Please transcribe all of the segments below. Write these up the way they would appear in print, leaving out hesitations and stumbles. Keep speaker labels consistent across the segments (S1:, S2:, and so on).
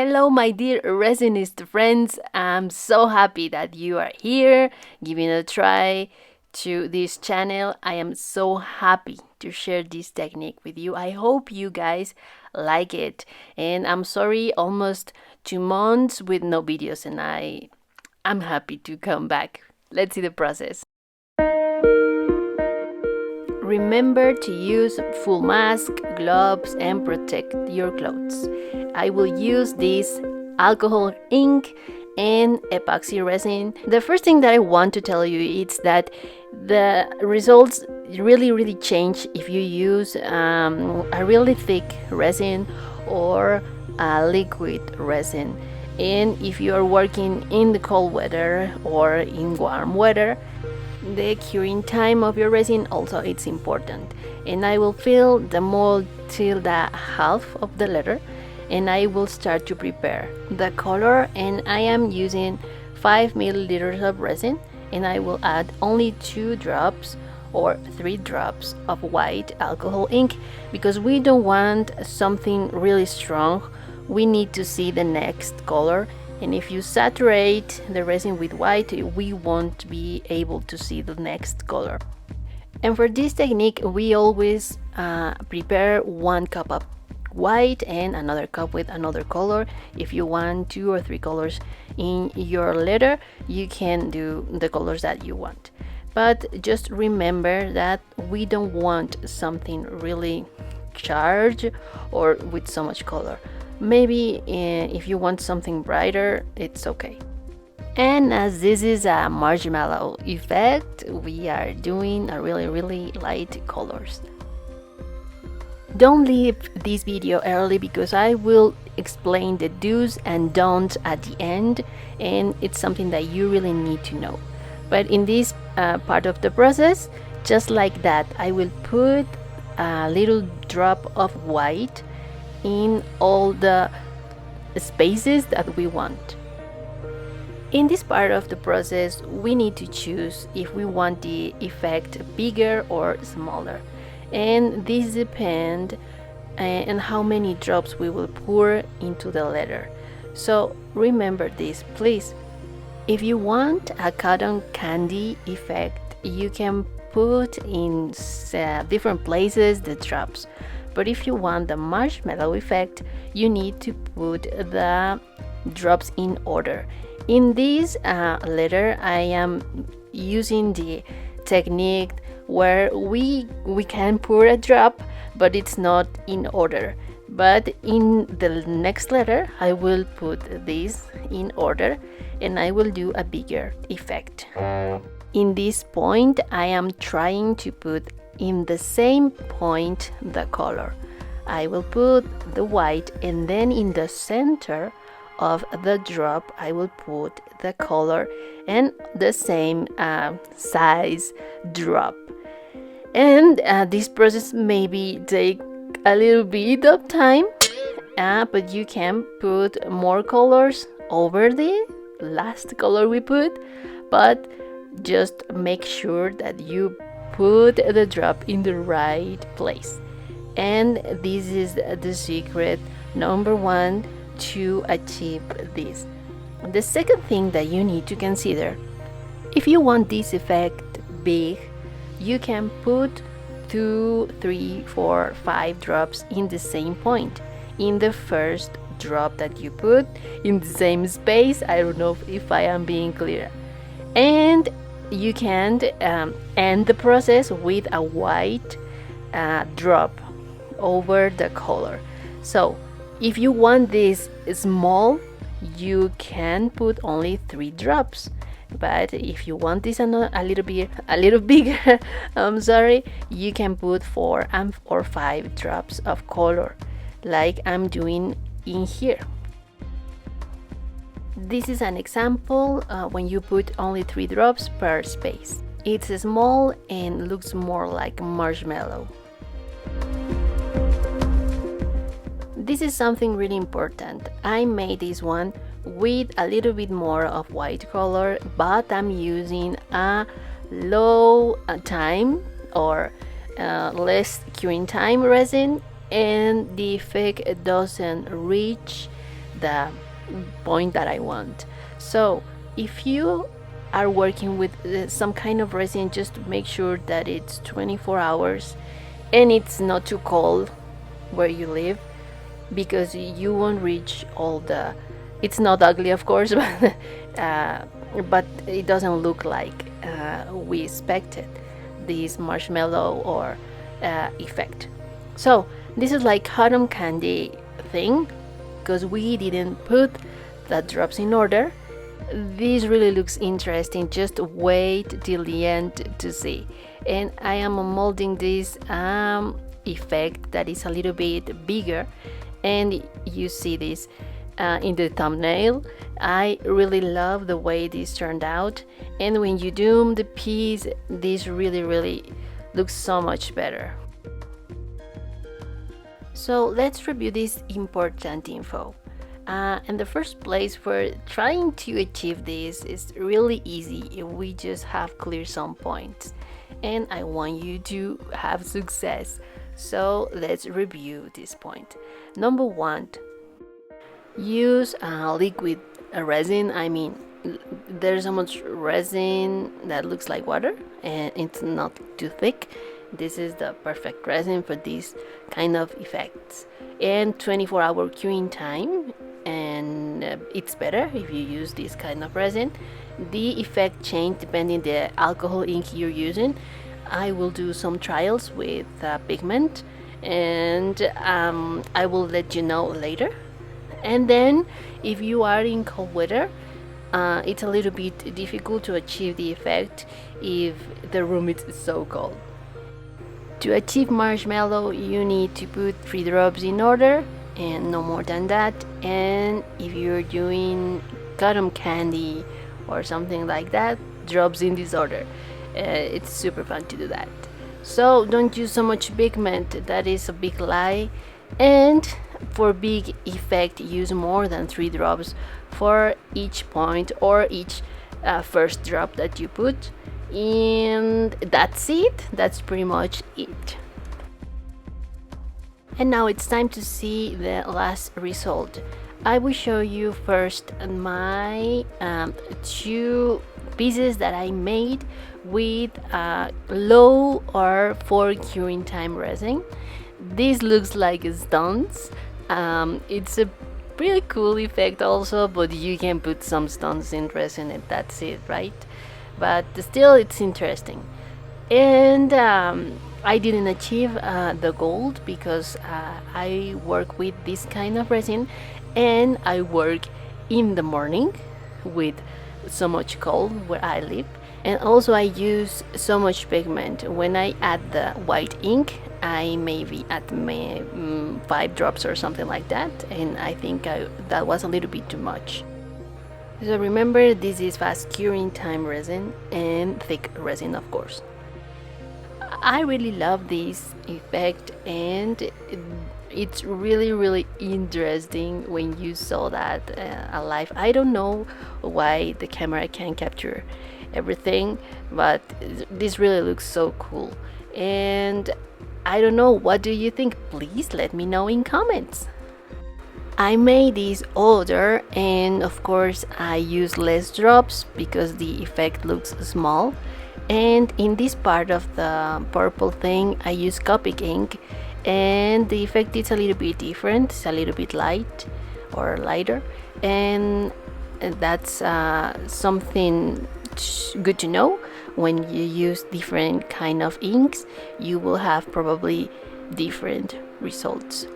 S1: Hello, my dear resinist friends. I'm so happy that you are here, giving a try to this channel. I am so happy to share this technique with you. I hope you guys like it. And I'm sorry, almost 2 months with no videos, and I'm happy to come back. Let's see the process. Remember to use full mask, gloves, and protect your clothes. I will use this alcohol ink and epoxy resin. The first thing that I want to tell you is that the results really change if you use a really thick resin or a liquid resin. And if you are working in the cold weather or in warm weather, the curing time of your resin also it's important. And I will fill the mold till the half of the letter, and I will start to prepare the color. And I am using 5 milliliters of resin, and I will add only 2 drops or 3 drops of white alcohol ink, because we don't want something really strong. We need to see the next color, and if you saturate the resin with white, we won't be able to see the next color. And for this technique, we always prepare 1 cup of white and another cup with another color. If you want 2 or 3 colors in your letter, you can do the colors that you want. But just remember that we don't want something really charged or with so much color. Maybe if you want something brighter, it's okay. And as this is a marshmallow effect, we are doing a really light colors. Don't leave this video early, because I will explain the do's and don'ts at the end, and it's something that you really need to know. But in this part of the process, just like that, I will put a little drop of white in all the spaces that we want. In this part of the process, we need to choose if we want the effect bigger or smaller, and this depends on how many drops we will pour into the letter. So remember this, please. If you want a cotton candy effect, you can put in different places the drops. But if you want the marshmallow effect, you need to put the drops in order. In this letter, I am using the technique where we can pour a drop, but it's not in order. But in the next letter, I will put this in order, and I will do a bigger effect. In this point, I am trying to put in the same point the color. I will put the white, and then in the center of the drop I will put the color and the same size drop. And this process maybe take a little bit of time, but you can put more colors over the last color we put, but just make sure that you put the drop in the right place. And this is the secret number 1 to achieve this. The second thing that you need to consider, if you want this effect big, you can put 2, 3, 4, 5 drops in the same point, in the first drop that you put in the same space. I don't know if I am being clear. And you can end the process with a white drop over the color. So if you want this small, you can put only 3 drops. But if you want this a little bigger, I'm sorry, you can put 4 or 5 drops of color, like I'm doing in here. This is an example when you put only 3 drops per space. It's small and looks more like marshmallow. This is something really important. I made this one with a little bit more of white color, but I'm using a low time or less curing time resin, and the effect doesn't reach the point that I want. So if you are working with some kind of resin, just make sure that it's 24 hours and it's not too cold where you live, because you won't reach all the, it's not ugly of course, but it doesn't look like we expected this marshmallow or effect. So this is like cotton candy thing, because we didn't put the drops in order. This really looks interesting. Just wait till the end to see. And I am molding this effect that is a little bit bigger, and you see this in the thumbnail. I really love the way this turned out, and when you doom the piece, this really looks so much better. So let's review this important info. In the first place, for trying to achieve this is really easy if we just have clear some points, and I want you to have success. So let's review this point. Number one, use liquid resin. I mean, there's so much resin that looks like water and it's not too thick. This is the perfect resin for these kind of effects. And 24-hour curing time, and it's better if you use this kind of resin. The effect change depending the alcohol ink you're using. I will do some trials with pigment, and I will let you know later. And then if you are in cold weather, it's a little bit difficult to achieve the effect if the room is so cold. To achieve marshmallow, you need to put 3 drops in order and no more than that. And if you're doing cotton candy or something like that, drops in this order. It's super fun to do that. So don't use so much pigment, that is a big lie. And for big effect, use more than 3 drops for each point or each first drop that you put. And that's it. That's pretty much it. And now it's time to see the last result. I will show you first my 2 pieces that I made with low or 4 curing time resin. This looks like stones. It's a pretty cool effect also, but you can put some stones in resin and that's it, right? But still, it's interesting. And I didn't achieve the gold because I work with this kind of resin, and I work in the morning with so much cold where I live, and also I use so much pigment. When I add the white ink, I maybe add 5 drops or something like that, and I think that was a little bit too much. So remember, this is fast curing time resin and thick resin, of course. I really love this effect, and it's really interesting when you saw that alive. I don't know why the camera can't capture everything, but this really looks so cool. And I don't know, what do you think? Please let me know in comments. I made this order, and of course I use less drops because the effect looks small. And in this part of the purple thing, I use Copic ink, and the effect is a little bit different. It's a little bit light or lighter, and that's something good to know. When you use different kind of inks, you will have probably different results.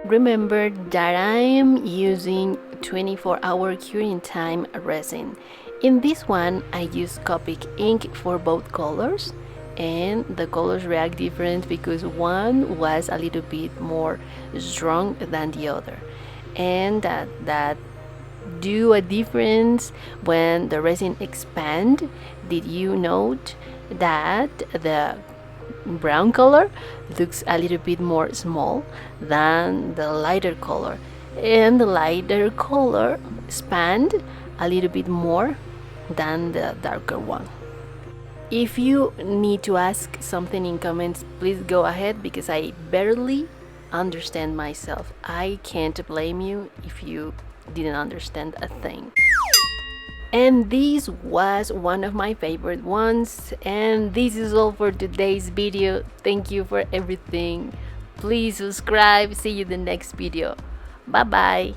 S1: Remember that I am using 24-hour curing time resin. In this one, I use Copic ink for both colors, and the colors react different because one was a little bit more strong than the other, and that do a difference when the resin expand. Did you note that the brown color looks a little bit more small than the lighter color, and the lighter color expand a little bit more than the darker one? If you need to ask something in comments, please go ahead because I barely understand myself. I can't blame you if you didn't understand a thing. And this was one of my favorite ones, and this is all for today's video. Thank you for everything. Please subscribe. See you in the next video. Bye bye.